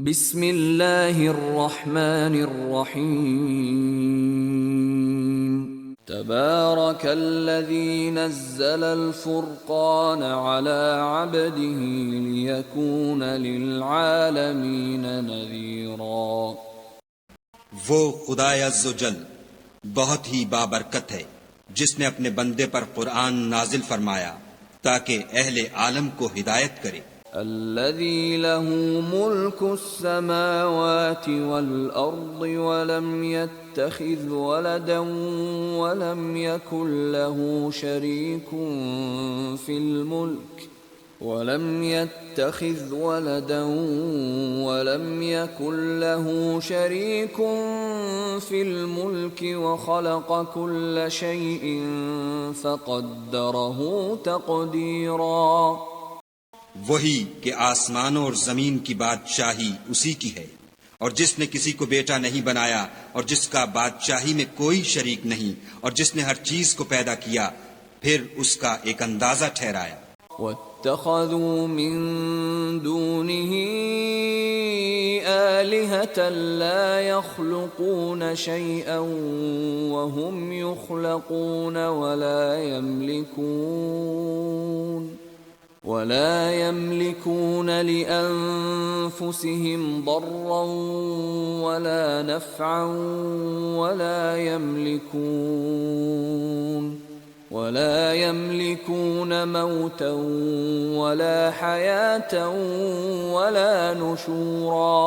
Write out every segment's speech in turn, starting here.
بسم اللہ الرحمن الرحیم تبارک الذی نزل الفرقان على عبده لیکون للعالمین نذیرا۔ وہ خدا عز و جل بہت ہی بابرکت ہے جس نے اپنے بندے پر قرآن نازل فرمایا تاکہ اہل عالم کو ہدایت کرے۔ الذي له ملك السماوات والأرض ولم يتخذ ولدا ولم يكن له شريك في الملك وخلق كل شيء فقدره تقديرا۔ وہی کہ آسمانوں اور زمین کی بادشاہی اسی کی ہے، اور جس نے کسی کو بیٹا نہیں بنایا اور جس کا بادشاہی میں کوئی شریک نہیں، اور جس نے ہر چیز کو پیدا کیا پھر اس کا ایک اندازہ ٹھہرایا۔ وَاتَّخَذُوا مِن دُونِهِ آلِهَةً لَا يَخْلُقُونَ شَيْئًا وَهُمْ يُخْلَقُونَ ولا يملكون لأنفسهم ضرا ولا نفعا ولا يملكون موتا ولا حياة ولا نشورا۔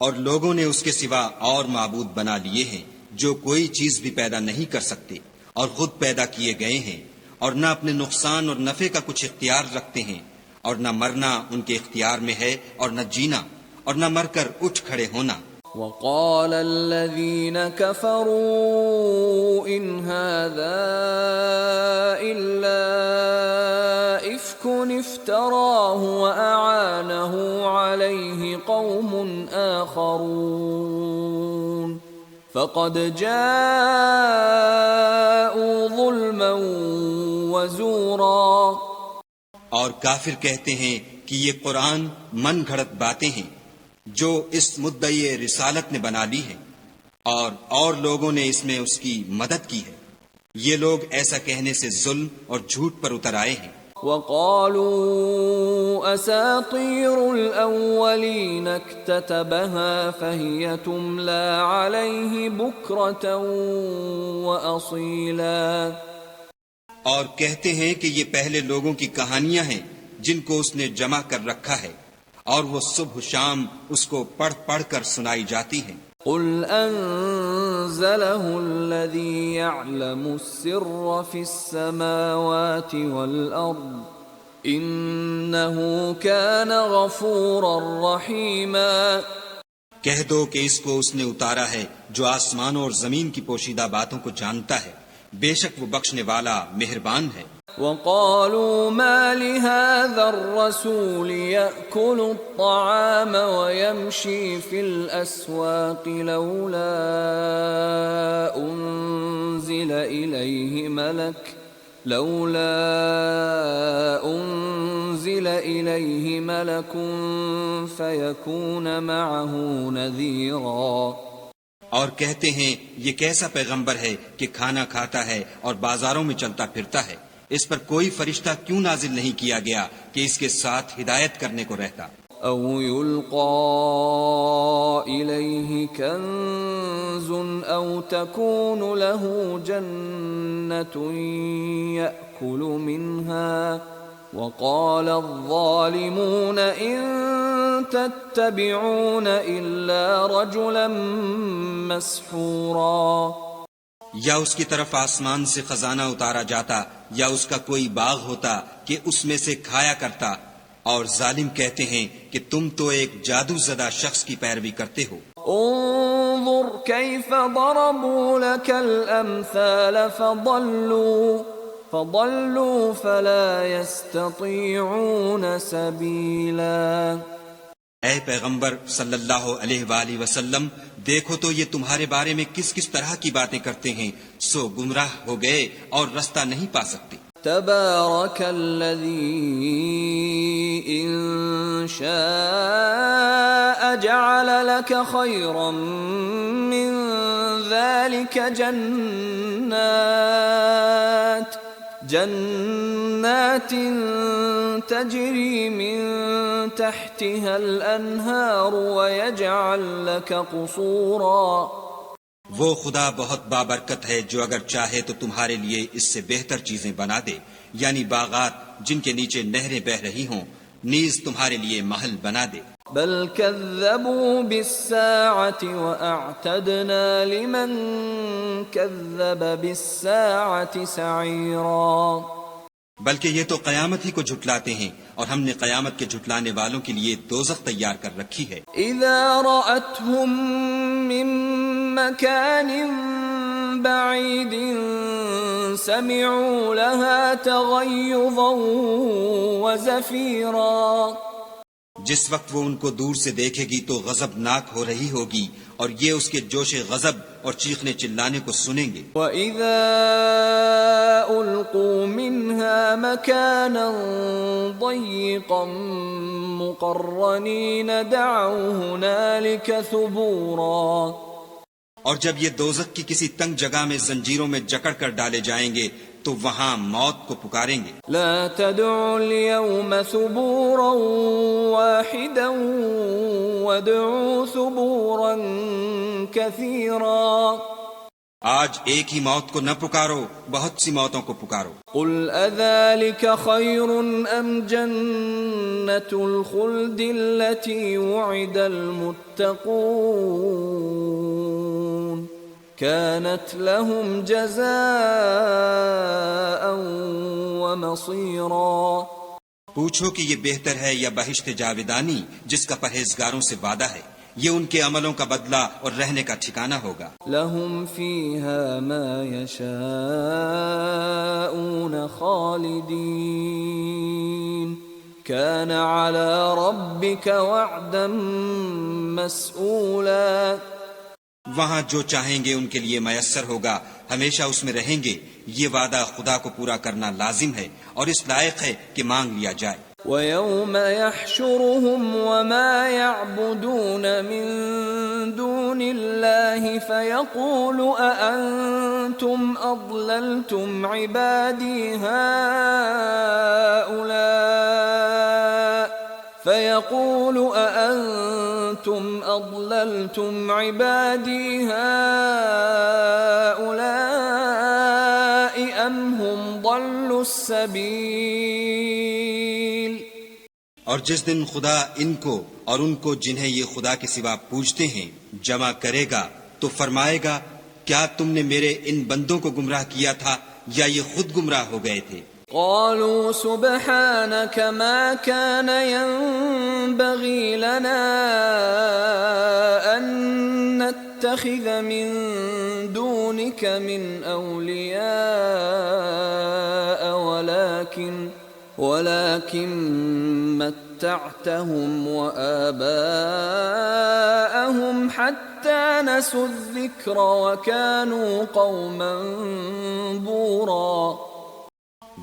اور لوگوں نے اس کے سوا اور معبود بنا لیے ہیں جو کوئی چیز بھی پیدا نہیں کر سکتے اور خود پیدا کیے گئے ہیں، اور نہ اپنے نقصان اور نفع کا کچھ اختیار رکھتے ہیں، اور نہ مرنا ان کے اختیار میں ہے اور نہ جینا، اور نہ مر کر اٹھ کھڑے ہونا۔ وقال الذين كفروا إن هذا إلا إفك افتراه وأعانه عليه قوم آخرون فقد جاءوا ظلما وزورا۔ اور کافر کہتے ہیں کہ یہ قرآن من گھڑت باتیں ہیں جو اس مدعی رسالت نے بنا لی ہے، اور لوگوں نے اس میں اس کی مدد کی ہے۔ یہ لوگ ایسا کہنے سے ظلم اور جھوٹ پر اتر آئے ہیں۔ وقالوا اساطير الاولين اكتتبها فهي تملى عليه بكرة واصيلا۔ اور کہتے ہیں کہ یہ پہلے لوگوں کی کہانیاں ہیں جن کو اس نے جمع کر رکھا ہے، اور وہ صبح شام اس کو پڑھ پڑھ کر سنائی جاتی ہیں۔ قل انزله الذي يعلم السر في السماوات والارض انه كان غفورا رحيما۔ کہہ دو کہ اس کو اس نے اتارا ہے جو آسمانوں اور زمین کی پوشیدہ باتوں کو جانتا ہے، بے شک وہ بخشنے والا مہربان ہے۔ وقالوا ما لهذا الرسول يأكل الطعام ويمشي في الأسواق لولا أنزل إليه ملك فيكون معه نذيرا۔ اور کہتے ہیں یہ کیسا پیغمبر ہے کہ کھانا کھاتا ہے اور بازاروں میں چلتا پھرتا ہے، اس پر کوئی فرشتہ کیوں نازل نہیں کیا گیا کہ اس کے ساتھ ہدایت کرنے کو رہتا؟ او یلقى الیہ کنز او تکون له جنة یأکل منها وقال الظالمون ان تتبعون الا رجلا مسحورا۔ یا اس کی طرف آسمان سے خزانہ اتارا جاتا یا اس کا کوئی باغ ہوتا کہ اس میں سے کھایا کرتا، اور ظالم کہتے ہیں کہ تم تو ایک جادو زدہ شخص کی پیروی کرتے ہو۔ انظر کیف ضربوا لك الامثال فضلوا فلا يستطيعون سبیلا۔ اے پیغمبر صلی اللہ علیہ وآلہ وسلم، دیکھو تو یہ تمہارے بارے میں کس کس طرح کی باتیں کرتے ہیں، سو گمراہ ہو گئے اور رستہ نہیں پا سکتے۔ تبارك الذي إن شاء جعل لك خيرا من ذلك جنات تجري من تحتها الأنهار ويجعل لك قصورا وہ خدا بہت بابرکت ہے جو اگر چاہے تو تمہارے لیے اس سے بہتر چیزیں بنا دے، یعنی باغات جن کے نیچے نہریں بہہ رہی ہوں، نیز تمہارے لیے محل بنا دے۔ بل كذبوا بالساعة وأعتدنا لمن كذب بالساعة سعيرا بلکہ یہ تو قیامت ہی کو جھٹلاتے ہیں، اور ہم نے قیامت کے جھٹلانے والوں کے لیے دوزخ تیار کر رکھی ہے۔ إذا رأتهم من مكان بعيد سمعوا لها تغيظا وزفيرا جس وقت وہ ان کو دور سے دیکھے گی تو غضبناک ہو رہی ہوگی، اور یہ اس کے جوش غضب اور چیخنے چلانے کو سنیں گے۔ وَإِذَا أُلْقُوا مِنْهَا مَكَانًا ضَيِّقًا مُقَرَّنِينَ دَعَوْا هُنَالِكَ ثُبُورًا اور جب یہ دوزخ کی کسی تنگ جگہ میں زنجیروں میں جکڑ کر ڈالے جائیں گے تو وہاں موت کو پکاریں گے۔ لا تدعوا اليوم ثبورا واحدا وادعوا ثبورا كثيرا آج ایک ہی موت کو نہ پکارو، بہت سی موتوں کو پکارو۔ قل اذلك خير ام جنة الخلد التي وعد المتقون كانت لهم جزاء ومصيرا پوچھو کہ یہ بہتر ہے یا بہشت جاودانی جس کا پرہیزگاروں سے وعدہ ہے، یہ ان کے عملوں کا بدلہ اور رہنے کا ٹھکانہ ہوگا۔ لهم فيها ما يشاءون خالدين كان على ربك وعدا مسئولا وہاں جو چاہیں گے ان کے لیے میسر ہوگا، ہمیشہ اس میں رہیں گے، یہ وعدہ خدا کو پورا کرنا لازم ہے اور اس لائق ہے کہ مانگ لیا جائے۔ وَيَوْمَ يَحْشُرُهُمْ وَمَا يَعْبُدُونَ مِن دُونِ اللَّهِ فَيَقُولُ أَأَنْتُمْ أَضْلَلْتُمْ عِبَادِي هَؤُلَاءِ أَمْ هُمْ ضَلُّوا السَّبِيلَ اور جس دن خدا ان کو اور ان کو جنہیں یہ خدا کے سوا پوجتے ہیں جمع کرے گا تو فرمائے گا، کیا تم نے میرے ان بندوں کو گمراہ کیا تھا یا یہ خود گمراہ ہو گئے تھے؟ قالوا سبحانك ما كان ينبغي لنا أن نتخذ من دونك من أولياء ولكن متعتهم وآباءهم حتى نسوا الذكر وكانوا قوما بورا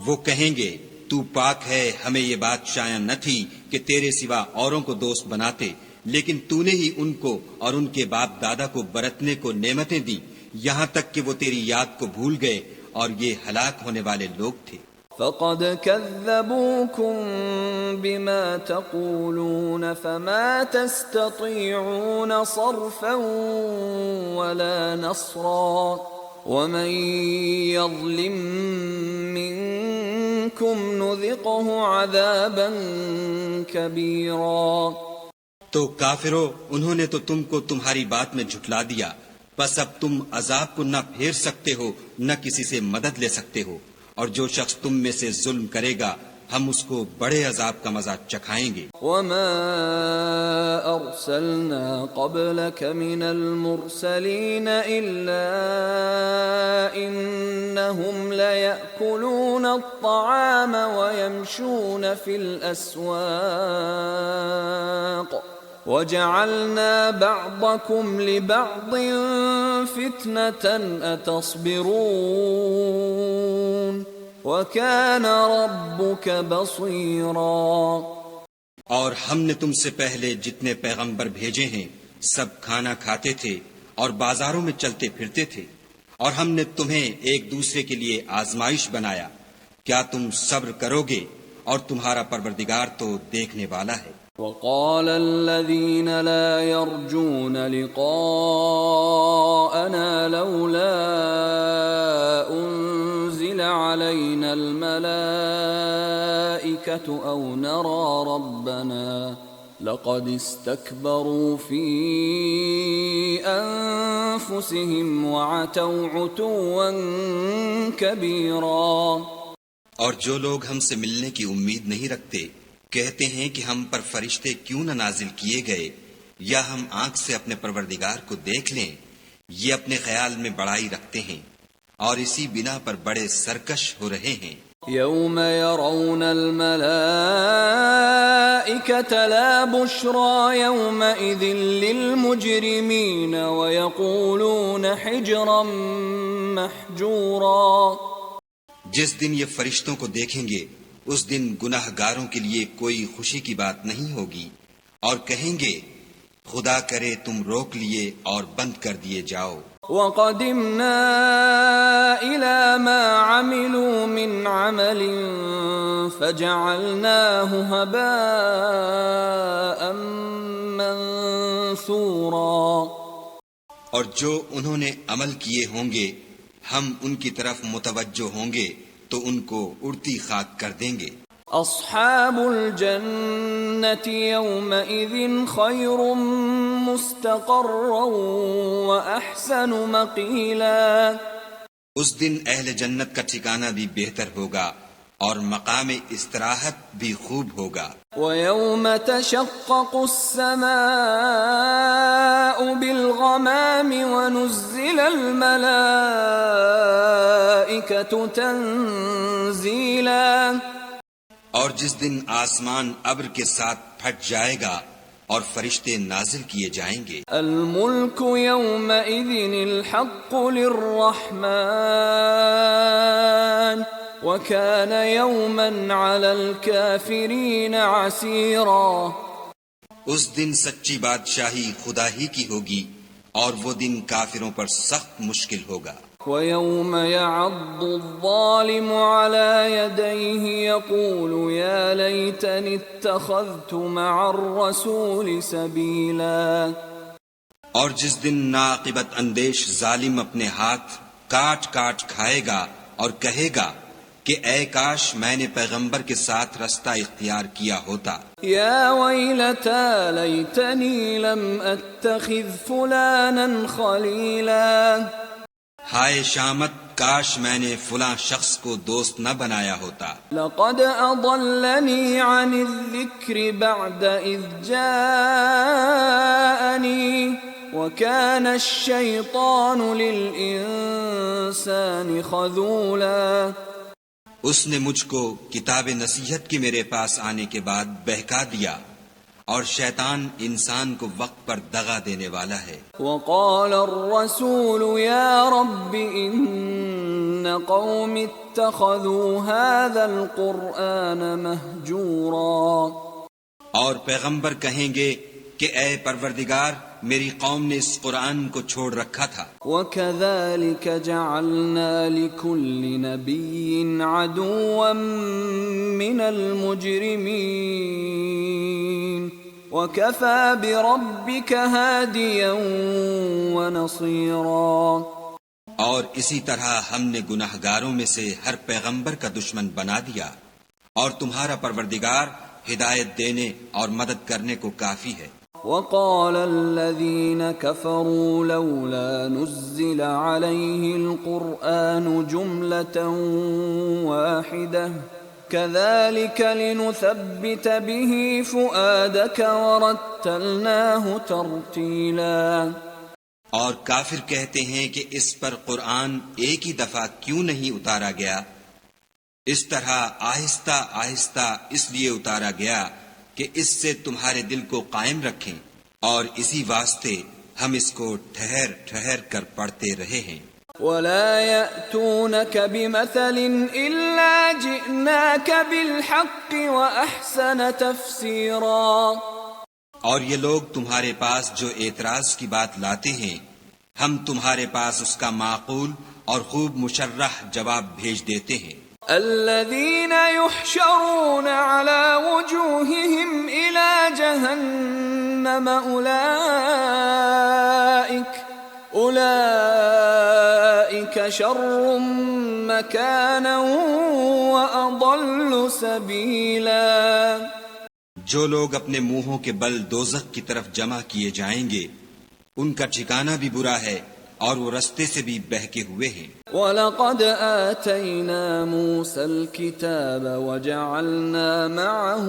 وہ کہیں گے، تو پاک ہے، ہمیں یہ بات شایع نہ تھی کہ تیرے سوا اوروں کو دوست بناتے، لیکن تو نے ہی ان کو اور ان کے باپ دادا کو برتنے کو نعمتیں دی، یہاں تک کہ وہ تیری یاد کو بھول گئے، اور یہ ہلاک ہونے والے لوگ تھے۔ فقد كذبوكم بما تقولون فما تستطيعون صرفا ولا نصرا ومن يظلم منكم نذقه عذابا كبيرا تو کافرو، انہوں نے تو تم کو تمہاری بات میں جھٹلا دیا، بس اب تم عذاب کو نہ پھیر سکتے ہو نہ کسی سے مدد لے سکتے ہو، اور جو شخص تم میں سے ظلم کرے گا ہم اس کو بڑے عذاب کا مزہ چکھائیں گے۔ وما ارسلنا قبلك من المرسلين الا انهم ليأكلون الطعام ويمشون في الاسواق وجعلنا بعضكم لبعض فتنة أتصبرون وكان ربك بصيرا اور ہم نے تم سے پہلے جتنے پیغمبر بھیجے ہیں سب کھانا کھاتے تھے اور بازاروں میں چلتے پھرتے تھے، اور ہم نے تمہیں ایک دوسرے کے لیے آزمائش بنایا، کیا تم صبر کرو گے؟ اور تمہارا پروردگار تو دیکھنے والا ہے۔ وقال الذين لا يرجون لقاءنا لولا أنزل علينا الملائكة أو نرى ربنا لقد استكبروا في أنفسهم وعتوا عتوا كبيرا۔ اور جو لوگ ہم سے ملنے کی امید نہیں رکھتے کہتے ہیں کہ ہم پر فرشتے کیوں نہ نازل کیے گئے یا ہم آنکھ سے اپنے پروردگار کو دیکھ لیں، یہ اپنے خیال میں بڑائی رکھتے ہیں اور اسی بنا پر بڑے سرکش ہو رہے ہیں۔ يوم يرون الملائكة لا بشرى يومئذ للمجرمين ويقولون حجرا محجورا۔ جس دن یہ فرشتوں کو دیکھیں گے اس دن گناہ گاروں کے لیے کوئی خوشی کی بات نہیں ہوگی، اور کہیں گے خدا کرے تم روک لیے اور بند کر دیے جاؤ۔ وَقَدِمْنَا إِلَى مَا عَمِلُوا مِنْ عَمَلٍ فَجَعَلْنَاهُ هَبَاءً مَنْثُورًا۔ اور جو انہوں نے عمل کیے ہوں گے ہم ان کی طرف متوجہ ہوں گے تو ان کو اڑتی خاک کر دیں گے۔ اصحاب الجنة يومئذ خير مستقرا واحسن مقيلا۔ اس دن اہل جنت کا ٹھکانہ بھی بہتر ہوگا اور مقام استراحت بھی خوب ہوگا۔ وَيَوْمَ تَشَقَّقُ السَّمَاءُ بِالْغَمَامِ وَنُزِّلَ الْمَلَائِكَةُ تَنزِيلًا۔ اور جس دن آسمان ابر کے ساتھ پھٹ جائے گا اور فرشتے نازل کیے جائیں گے۔ الملك يومئذ الحق للرحمن وَكَانَ يَوْمًا عَلَى الْكَافِرِينَ عَسِيرًا۔ اس دن سچی بادشاہی خدا ہی کی ہوگی اور وہ دن کافروں پر سخت مشکل ہوگا۔ وَيَوْمَ يَعَضُّ الظَّالِمُ عَلَى يَدَيْهِ يَقُولُ يَا لَيْتَنِي اتَّخَذْتُ مَعَ الرَّسُولِ سَبِيلًا۔ اور جس دن ناعاقبت اندیش ظالم اپنے ہاتھ کاٹ کاٹ کھائے گا اور کہے گا کہ اے کاش میں نے پیغمبر کے ساتھ رستہ اختیار کیا ہوتا۔ یا ویلتا لیتنی لم اتخذ فلانا خلیلا۔ ہائے شامت، کاش میں نے فلاں شخص کو دوست نہ بنایا ہوتا۔ لقد اضلنی عن الذکر بعد اذ جاءنی وَكَانَ الشَّيْطَانُ لِلْإِنسَانِ خَذُولًا۔ اس نے مجھ کو کتاب نصیحت کی میرے پاس آنے کے بعد بہکا دیا، اور شیطان انسان کو وقت پر دغا دینے والا ہے۔ وَقَالَ الرَّسُولُ يَا رَبِّ إِنَّ قَوْمِ اتَّخَذُوا هَذَا الْقُرْآنَ مَهْجُورًا۔ اور پیغمبر کہیں گے کہ اے پروردگار میری قوم نے اس قرآن کو چھوڑ رکھا تھا۔ وَكَذَلِكَ جَعَلْنَا لِكُلِّ نَبِيٍّ عَدُوًّا مِّنَ الْمُجْرِمِينَ وَكَفَى بِرَبِّكَ هَادِيًا وَنَصِيرًا۔ اور اسی طرح ہم نے گناہ گاروں میں سے ہر پیغمبر کا دشمن بنا دیا، اور تمہارا پروردگار ہدایت دینے اور مدد کرنے کو کافی ہے۔ وَقَالَ الَّذِينَ كَفَرُوا لَوْلَا نُزِّلَ عَلَيْهِ الْقُرْآنُ جُمْلَةً وَاحِدَةً كَذَلِكَ لِنُثَبِّتَ بِهِ فُؤَادَكَ وَرَتَّلْنَاهُ تَرْتِيلًا۔ اور کافر کہتے ہیں کہ اس پر قرآن ایک ہی دفعہ کیوں نہیں اتارا گیا؟ اس طرح آہستہ آہستہ اس لیے اتارا گیا کہ اس سے تمہارے دل کو قائم رکھیں، اور اسی واسطے ہم اس کو ٹھہر ٹھہر کر پڑھتے رہے ہیں۔ ولا يأتونك بمثل إلا جئناك بالحق وأحسن تفسيرا. اور یہ لوگ تمہارے پاس جو اعتراض کی بات لاتے ہیں ہم تمہارے پاس اس کا معقول اور خوب مشرح جواب بھیج دیتے ہیں. الذين يحشرون على وجوههم إلى جهنم أولئك شر مكانا وأضل سبيلا. جو لوگ اپنے منہوں کے بل دوزخ کی طرف جمع کیے جائیں گے ان کا ٹھکانہ بھی برا ہے اور وہ رستے سے بھی بہکے ہوئے ہیں. وَلَقَدْ آتَيْنَا مُوسَى الْكِتَابَ وَجَعَلْنَا مَعَهُ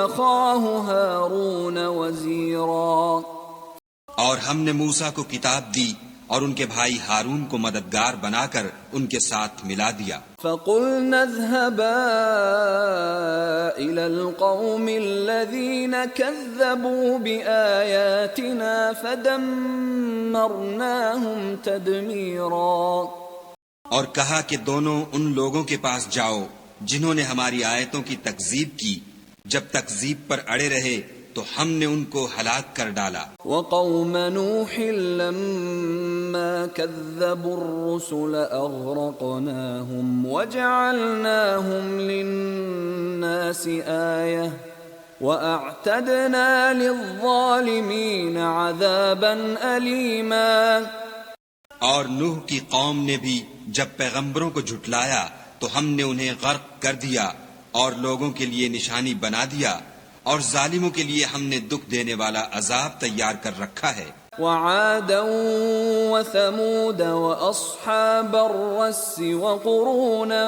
أَخَاهُ هَارُونَ وَزِيرًا. اور ہم نے موسیٰ کو کتاب دی اور ان کے بھائی ہارون کو مددگار بنا کر ان کے ساتھ ملا دیا. فَقُلْنَا اذْهَبَا إِلَى الْقَوْمِ الَّذِينَ كَذَّبُوا بِآيَاتِنَا فَدَمَّرْنَاهُمْ تَدْمِيرًا. اور کہا کہ دونوں ان لوگوں کے پاس جاؤ جنہوں نے ہماری آیتوں کی تکذیب کی. جب تکذیب پر اڑے رہے تو ہم نے ان کو ہلاک کر ڈالا. وَقَوْمَ نُوحٍ لَمَّا كَذَّبُوا الرُّسُلَ أَغْرَقْنَاهُمْ وَجَعَلْنَاهُمْ لِلنَّاسِ آيَةً وَأَعْتَدْنَا لِلظَّالِمِينَ عَذَابًا أَلِيمًا. اور نوح کی قوم نے بھی جب پیغمبروں کو جھٹلایا تو ہم نے انہیں غرق کر دیا اور لوگوں کے لیے نشانی بنا دیا اور ظالموں کے لیے ہم نے دکھ دینے والا عذاب تیار کر رکھا ہے. وعادا وثمود واصحاب الرس وقرونا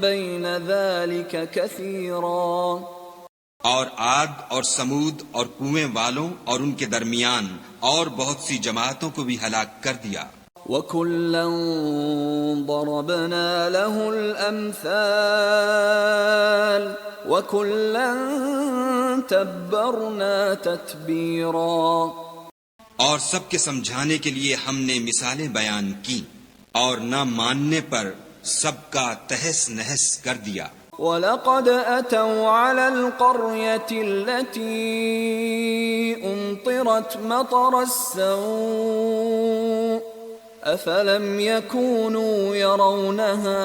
بين ذلك كثيرا. اور عاد اور سمود اور کنویں والوں اور ان کے درمیان اور بہت سی جماعتوں کو بھی ہلاک کر دیا. وَكُلًّا ضَرَبْنَا لَهُ الْأَمْثَالَ وَكُلًّا تَبَّرْنَا تَتْبِيرًا. اور سب کے سمجھانے کے لیے ہم نے مثالیں بیان کی اور نہ ماننے پر سب کا تہس نہس کر دیا. وَلَقَدْ أَتَوْا عَلَى الْقَرْيَةِ الَّتِي أُمْطِرَتْ مَطَرَ السَّوْءِ أَفَلَمْ يَكُونُوا يَرَوْنَهَا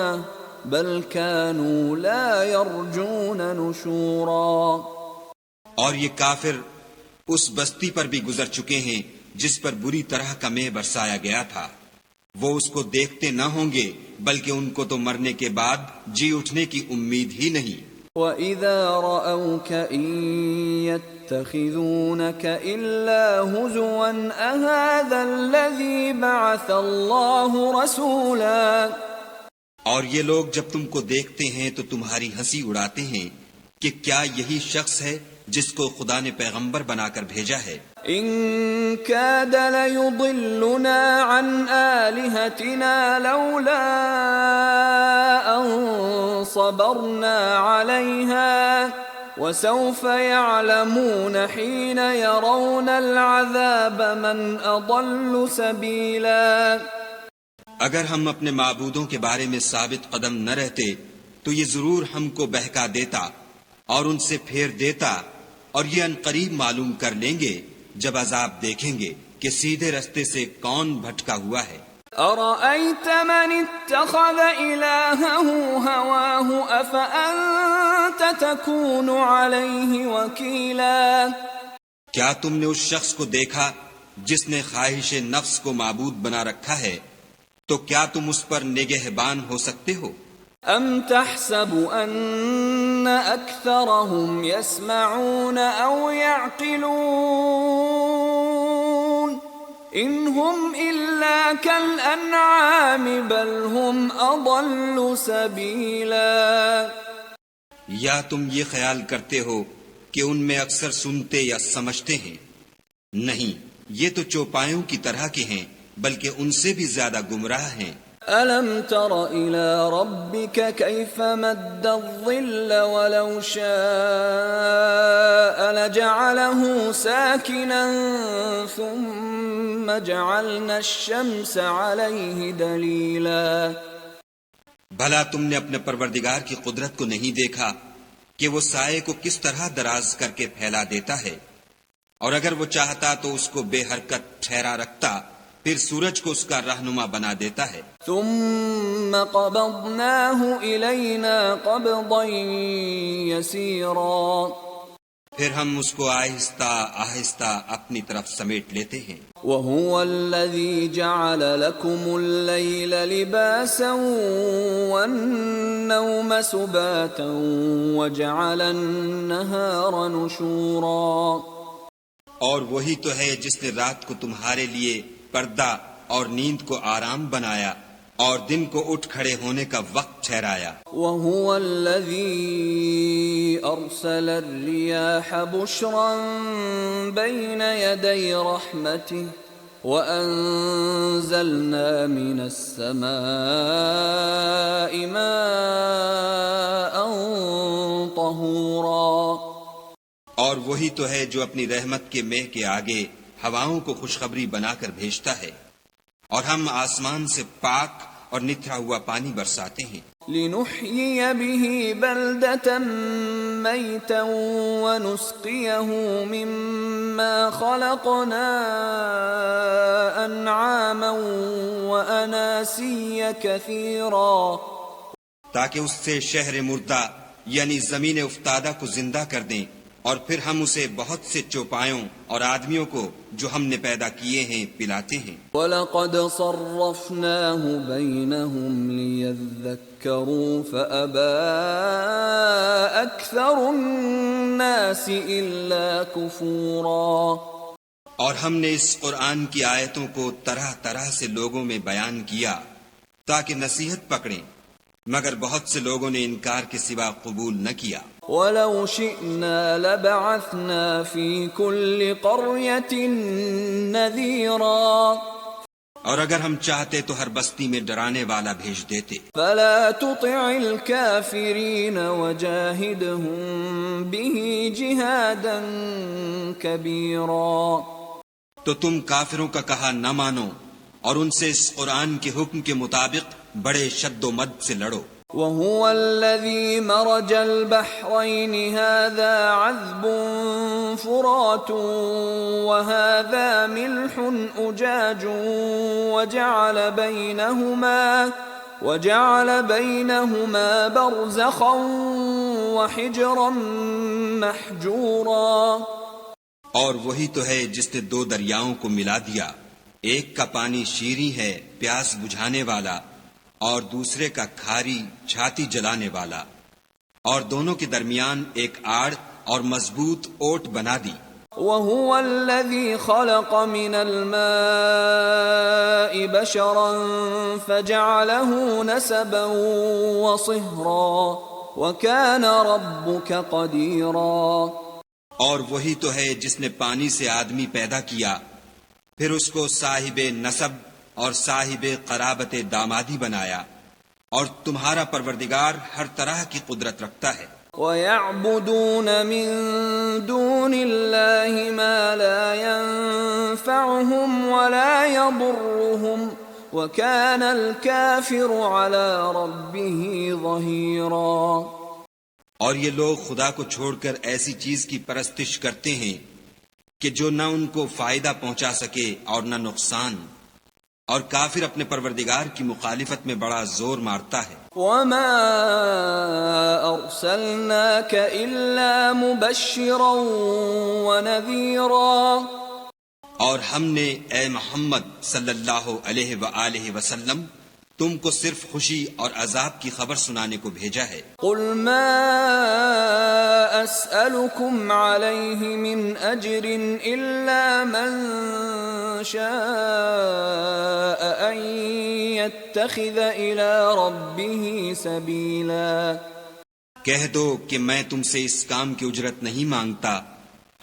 بَلْ كَانُوا لَا يَرْجُونَ نُشُورًا. اور یہ کافر اس بستی پر بھی گزر چکے ہیں جس پر بری طرح کا مے برسایا گیا تھا. وہ اس کو دیکھتے نہ ہوں گے بلکہ ان کو تو مرنے کے بعد جی اٹھنے کی امید ہی نہیں. وَإِذَا رَأَوْكَ إِن يَتَّخِذُونَكَ إِلَّا هُزُوًا أَهَذَا الَّذِي بَعَثَ اللَّهُ رَسُولًا. اور یہ لوگ جب تم کو دیکھتے ہیں تو تمہاری ہنسی اڑاتے ہیں کہ کیا یہی شخص ہے جس کو خدا نے پیغمبر بنا کر بھیجا ہے. إِن كَادَ لَيُضِلُّنَا عَنْ آلِهَتِنَا لَوْلَا أَن صَبَرْنَا عَلَيْهَا وَسَوْفَ يَعْلَمُونَ حِينَ يَرَوْنَ الْعَذَابَ مَنْ أَضَلُّ سَبِيلًا. اگر ہم اپنے معبودوں کے بارے میں ثابت قدم نہ رہتے تو یہ ضرور ہم کو بہکا دیتا اور ان سے پھیر دیتا اور یہ عنقریب معلوم کر لیں گے جب عذاب دیکھیں گے کہ سیدھے رستے سے کون بھٹکا ہوا ہے. أَرَأَيْتَ مَنِ اتَّخَذَ إِلَٰهَهُ هَوَاهُ أَفَأَنتَ تَكُونُ عَلَيْهِ وَكِيلًا. کیا تم نے اس شخص کو دیکھا جس نے خواہش نفس کو معبود بنا رکھا ہے تو کیا تم اس پر نگہبان ہو سکتے ہو؟ أَمْ تَحْسَبُ أَنَّ أَكْثَرَهُمْ يَسْمَعُونَ أَوْ يَعْقِلُونَ إِنْ هُمْ إِلَّا كَالْأَنْعَامِ بَلْ هُمْ أَضَلُّ سَبِيلًا. یا تم یہ خیال کرتے ہو کہ ان میں اکثر سنتے یا سمجھتے ہیں؟ نہیں، یہ تو چوپایوں کی طرح کے ہیں بلکہ ان سے بھی زیادہ گمراہ ہیں. ألم تر إلى ربك كيف مد الظل ولو شاء لجعله ساكنا ثم جعلنا الشمس عليه دليلا بھلا تم نے اپنے پروردگار کی قدرت کو نہیں دیکھا کہ وہ سائے کو کس طرح دراز کر کے پھیلا دیتا ہے، اور اگر وہ چاہتا تو اس کو بے حرکت ٹھہرا رکھتا، پھر سورج کو اس کا رہنما بنا دیتا ہے۔ ثم قبضناه إلينا قبضا يسيرا پھر ہم اس کو آہستہ آہستہ اپنی طرف سمیٹ لیتے ہیں۔ وهو الذي جعل لكم الليل لباسا والنوم سباتا وجعل النهار نشورا اور وہی تو ہے جس نے رات کو تمہارے لیے پردہ اور نیند کو آرام بنایا اور دن کو اٹھ کھڑے ہونے کا وقت ٹھہرایا۔ وهو الذي أرسل الرياح بشرا بين يدي رحمته وأنزلنا من السماء ماء طهورا اور وہی تو ہے جو اپنی رحمت کے مہ کے آگے ہواؤں کو خوشخبری بنا کر بھیجتا ہے، اور ہم آسمان سے پاک اور نتھرا ہوا پانی برساتے ہیں۔ لنحيي به بلدة ميتا ونسقيه مما خلقنا أنعاما وأناسيا كثيرا تاکہ اس سے شہر مردہ یعنی زمین افتادہ کو زندہ کر دیں، اور پھر ہم اسے بہت سے چوپایوں اور آدمیوں کو جو ہم نے پیدا کیے ہیں پلاتے ہیں۔ وَلَقَدْ صَرَّفْنَاهُ بَيْنَهُمْ لِيَذَّكَّرُوا فَأَبَى أَكْثَرُ النَّاسِ إِلَّا كُفُورًا اور ہم نے اس قرآن کی آیتوں کو طرح طرح سے لوگوں میں بیان کیا تاکہ نصیحت پکڑیں، مگر بہت سے لوگوں نے انکار کے سوا قبول نہ کیا۔ وَلَوْ شِئْنَا لَبَعَثْنَا فِي كُلِّ قَرْيَةٍ نَذِيرًا اور اگر ہم چاہتے تو ہر بستی میں ڈرانے والا بھیج دیتے۔ فَلَا تُطِعِ الْكَافِرِينَ وَجَاهِدْهُمْ بِهِ جِهَادًا كَبِيرًا تو تم کافروں کا کہا نہ مانو اور ان سے اس قرآن کے حکم کے مطابق بڑے شد و مد سے لڑو۔ وَهُوَ الَّذِي مَرَجَ الْبَحْرَيْنِ هَذَا عَذْبٌ فُرَاتٌ وَهَذَا مِلْحٌ أُجَاجٌ وَجَعَلَ بَيْنَهُمَا بَرْزَخًا وَحِجْرًا مَحْجُورًا اور وہی تو ہے جس نے دو دریاؤں کو ملا دیا، ایک کا پانی شیریں ہے پیاس بجھانے والا، اور دوسرے کا کھاری چھاتی جلانے والا، اور دونوں کے درمیان ایک آڑ اور مضبوط اوٹ بنا دی۔ وَهُوَ الَّذِي خَلَقَ مِنَ الْمَاءِ بَشَرًا فَجَعَلَهُ نَسَبًا وَصِهْرًا وَكَانَ رَبُّكَ قَدِيرًا اور وہی تو ہے جس نے پانی سے آدمی پیدا کیا، پھر اس کو صاحب نسب اور صاحب قرابت دامادی بنایا، اور تمہارا پروردگار ہر طرح کی قدرت رکھتا ہے۔ وَيَعْبُدُونَ مِن دُونِ اللَّهِ مَا لَا يَنفَعُهُمْ وَلَا يَضُرُّهُمْ وَكَانَ الْكَافِرُ عَلَى رَبِّهِ ظَهِيرًا اور یہ لوگ خدا کو چھوڑ کر ایسی چیز کی پرستش کرتے ہیں کہ جو نہ ان کو فائدہ پہنچا سکے اور نہ نقصان، اور کافر اپنے پروردگار کی مخالفت میں بڑا زور مارتا ہے۔ وَمَا أَرْسَلْنَاكَ إِلَّا مُبَشِّرًا وَنَذِيرًا اور ہم نے اے محمد صلی اللہ علیہ وآلہ وسلم تم کو صرف خوشی اور عذاب کی خبر سنانے کو بھیجا ہے۔ قُلْ مَا أَسْأَلُكُمْ عَلَيْهِ مِنْ أَجْرٍ إِلَّا مَنْ شَاءَ أَنْ يَتَّخِذَ إِلَى رَبِّهِ سَبِيلًا کہہ دو کہ میں تم سے اس کام کی اجرت نہیں مانگتا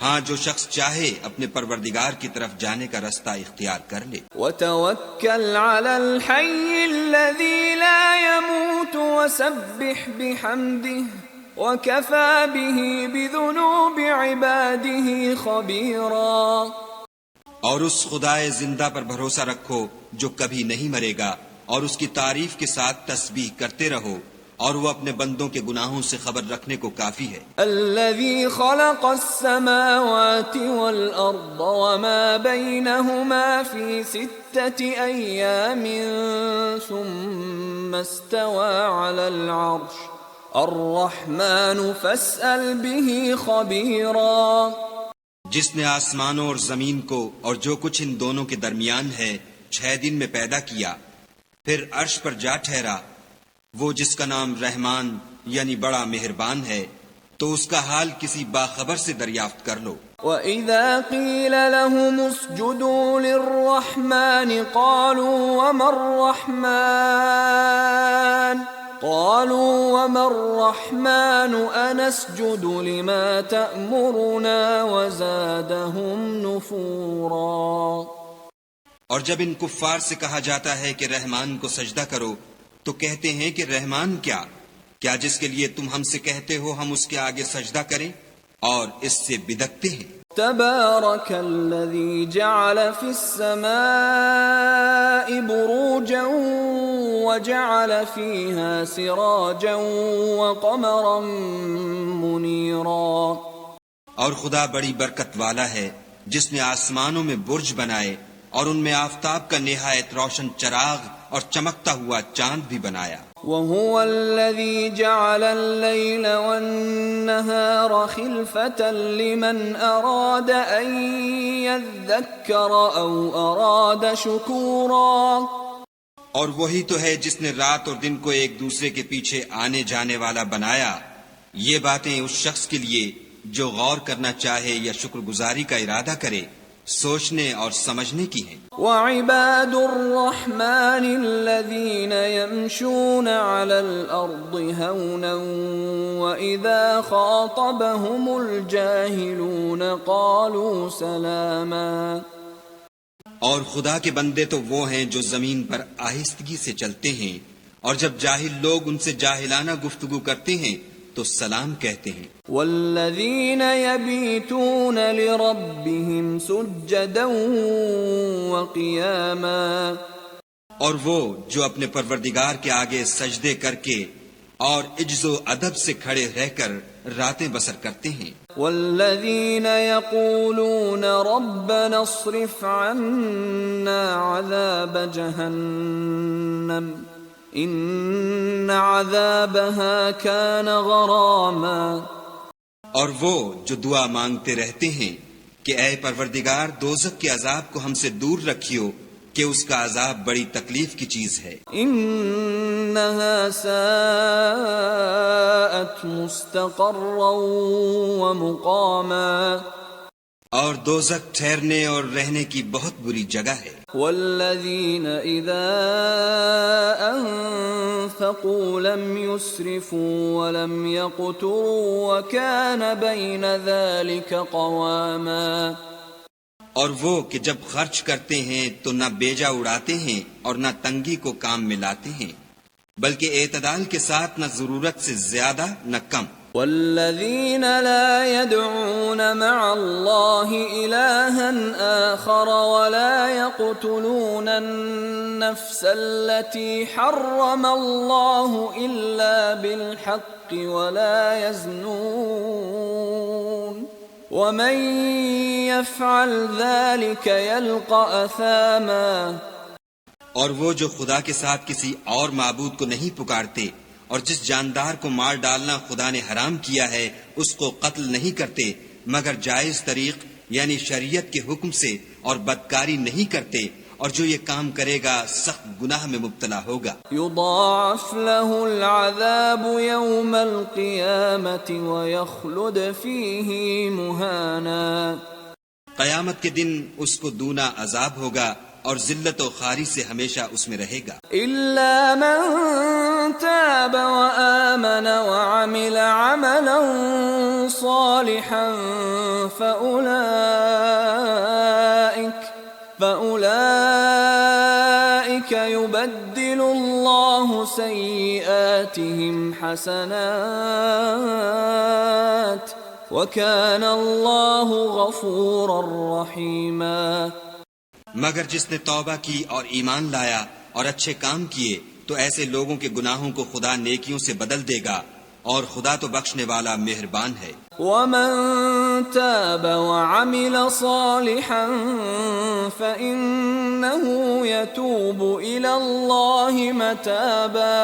ہاں جو شخص چاہے اپنے پروردگار کی طرف جانے کا رستہ اختیار کر لے. وتوکل علی الحی الذی لا يموت وسبح بحمده وکفى به بذنوب عباده خبیرا. اور اس خدائے زندہ پر بھروسہ رکھو جو کبھی نہیں مرے گا، اور اس کی تعریف کے ساتھ تسبیح کرتے رہو، اور وہ اپنے بندوں کے گناہوں سے خبر رکھنے کو کافی ہے. الذي خلق السماوات والأرض وما بينهما في 6 أيام ثم استوى على العرش الرحمن فاسأل به خبيرا. جس نے آسمانوں اور زمین کو اور جو کچھ ان دونوں کے درمیان ہے 6 دن میں پیدا کیا، پھر عرش پر جا ٹھہرا، وہ جس کا نام رحمان یعنی بڑا مہربان ہے، تو اس کا حال کسی باخبر سے دریافت کر لو. وَإِذَا قِيلَ لَهُمُ اسْجُدُوا لِلرَّحْمَنِ قَالُوا وَمَا الرَّحْمَنُ أَنَسْجُدُ لِمَا تَأْمُرُنَا وَزَادَهُمْ نُفُورًا. اور جب ان کفار سے کہا جاتا ہے کہ رحمان کو سجدہ کرو تو کہتے ہیں کہ رحمان کیا جس کے لیے تم ہم سے کہتے ہو ہم اس کے آگے سجدہ کریں، اور اس سے بدکتے ہیں. تبارك الذي جعل في السماء بروجا وجعل فيها سراجا وقمرا منيرا. اور خدا بڑی برکت والا ہے جس نے آسمانوں میں برج بنائے اور ان میں آفتاب کا نہایت روشن چراغ اور چمکتا ہوا چاند بھی بنایا. وَهُوَ الَّذِي جَعَلَ اللَّيْلَ وَالنَّهَارَ خِلْفَةً لِمَنْ أَرَادَ أَن يَذَّكَّرَ أَوْ أَرَادَ شُكُورًا. اور وہی تو ہے جس نے رات اور دن کو ایک دوسرے کے پیچھے آنے جانے والا بنایا. یہ باتیں اس شخص کے لیے جو غور کرنا چاہے یا شکر گزاری کا ارادہ کرے، سوچنے اور سمجھنے کی ہیں. وَعِبَادُ الرَّحْمَنِ الَّذِينَ يَمْشُونَ عَلَى الْأَرْضِ هَوْنًا وَإِذَا خَاطَبَهُمُ الْجَاهِلُونَ قَالُوا سَلَامًا. اور خدا کے بندے تو وہ ہیں جو زمین پر آہستگی سے چلتے ہیں، اور جب جاہل لوگ ان سے جاہلانہ گفتگو کرتے ہیں تو سلام کہتے ہیں. والذین یبیتون لربهم سجدا وقیاما. اور وہ جو اپنے پروردگار کے آگے سجدے کر کے اور عجز و ادب سے کھڑے رہ کر راتیں بسر کرتے ہیں. والذین یقولون ربنا اصرف عنا عذاب جہنم ان عذابها كان غراما. اور وہ جو دعا مانگتے رہتے ہیں کہ اے پروردگار دوزخ کے عذاب کو ہم سے دور رکھیو کہ اس کا عذاب بڑی تکلیف کی چیز ہے. انها ساءت مستقرا ومقاما. اور دوزخ ٹھہرنے اور رہنے کی بہت بری جگہ ہے. والذین اذا انفقوا لم يسرفوا ولم يقتروا وكان بين ذلك قواما. اور وہ کہ جب خرچ کرتے ہیں تو نہ بیجا اڑاتے ہیں اور نہ تنگی کو کام میں لاتے ہیں، بلکہ اعتدال کے ساتھ نہ ضرورت سے زیادہ نہ کم. والذین لا يدعون مع اللہ الہا آخر ولا يقتلون النفس التي حرم اللہ الا بالحق ولا يزنون ومن يفعل ذلك يلقى اثاما. اور وہ جو خدا کے ساتھ کسی اور معبود کو نہیں پکارتے اور جس جاندار کو مار ڈالنا خدا نے حرام کیا ہے اس کو قتل نہیں کرتے مگر جائز طریق یعنی شریعت کے حکم سے اور بدکاری نہیں کرتے، اور جو یہ کام کرے گا سخت گناہ میں مبتلا ہوگا. یضاعف له العذاب یوم القیامة ویخلد فیہ مہانا. قیامت کے دن اس کو دونا عذاب ہوگا اور ذلت و خواری سے ہمیشہ اس میں رہے گا، إلا من تاب وآمن وعمل عملا صالحا فأولئك يبدل الله سيئاتهم حسنات وكان الله غفورا رحيما۔ مگر جس نے توبہ کی اور ایمان لایا اور اچھے کام کیے تو ایسے لوگوں کے گناہوں کو خدا نیکیوں سے بدل دے گا، اور خدا تو بخشنے والا مہربان ہے۔ ومن تاب وعمل صالحا فإنه يتوب إلى الله متابا،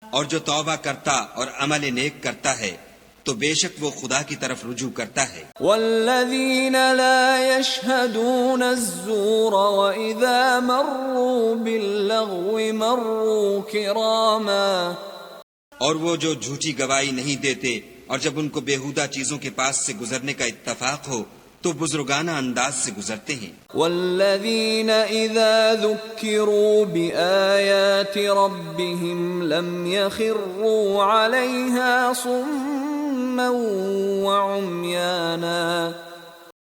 اور جو توبہ کرتا اور عمل نیک کرتا ہے تو بے شک وہ خدا کی طرف رجوع کرتا ہے۔ والذین لا يشهدون الزور وإذا مروا باللغو مروا كراما، اور وہ جو جھوٹی گواہی نہیں دیتے اور جب ان کو بیہودہ چیزوں کے پاس سے گزرنے کا اتفاق ہو تو بزرگانہ انداز سے گزرتے ہیں۔ والذین اذا ذکروا بآیات ربهم لم يخروا علیہا صما وعمیانا،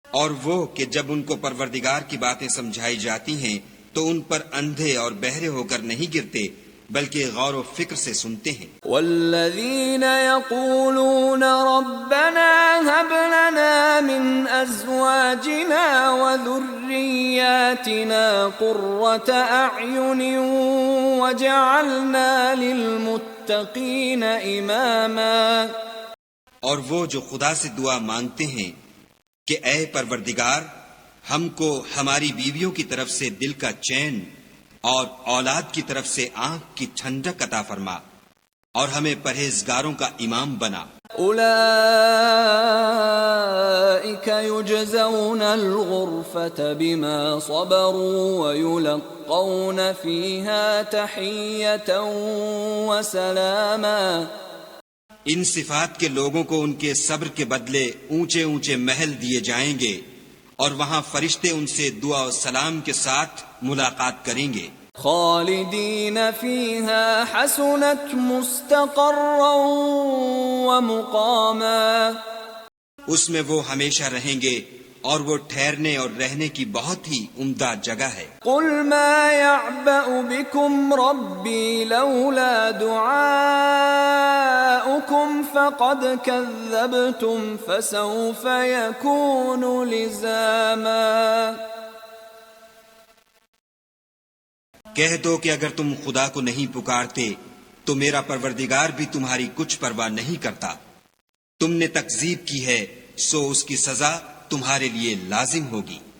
اور وہ کہ جب ان کو پروردگار کی باتیں سمجھائی جاتی ہیں تو ان پر اندھے اور بہرے ہو کر نہیں گرتے بلکہ غور و فکر سے سنتے ہیں۔ والذین یقولون ربنا هب لنا من ازواجنا وذریاتنا قرة اعین وجعلنا للمتقین اماما، اور وہ جو خدا سے دعا مانگتے ہیں کہ اے پروردگار ہم کو ہماری بیویوں کی طرف سے دل کا چین اور اولاد کی طرف سے آنکھ کی ٹھنڈک عطا فرما، اور ہمیں پرہیزگاروں کا امام بنا۔ اولئک یجزون الغرفة بما صبروا ویلقون فیہا تحیۃ وسلاما، ان صفات کے لوگوں کو ان کے صبر کے بدلے اونچے اونچے محل دیے جائیں گے، اور وہاں فرشتے ان سے دعا و سلام کے ساتھ ملاقات کریں گے۔ خالدین فیہا حسنت مستقرا ومقاما، اس میں وہ ہمیشہ رہیں گے اور وہ ٹھہرنے اور رہنے کی بہت ہی عمدہ جگہ ہے۔ قل ما يعبأ بكم ربی لولا دعاؤکم فقد كذبتم فسوف يكون لزاما، کہہ دو کہ اگر تم خدا کو نہیں پکارتے تو میرا پروردگار بھی تمہاری کچھ پرواہ نہیں کرتا، تم نے تکذیب کی ہے سو اس کی سزا تمہارے لیے لازم ہوگی۔